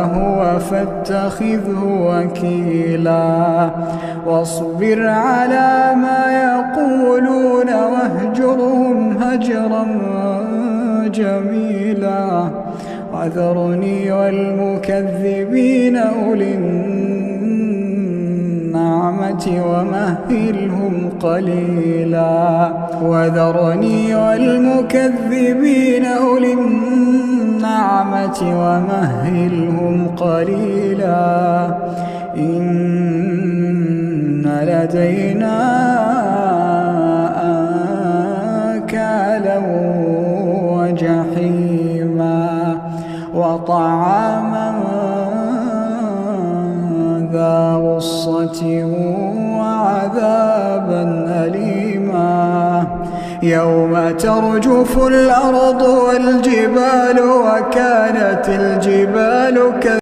هو فاتخذه وكيلا واصبر على ما يقولون واهجرهم هجرا جميلا وذرني والمكذبين أولي النعمة ومهلهم قليلا وذرني والمكذبين أولي النعمة ومهلهم قليلا إن لدينا أنكالا وجحيما وطعاما ذا غصة وعذابا أليما يوم ترجف الأرض والجبال وكانت الجبال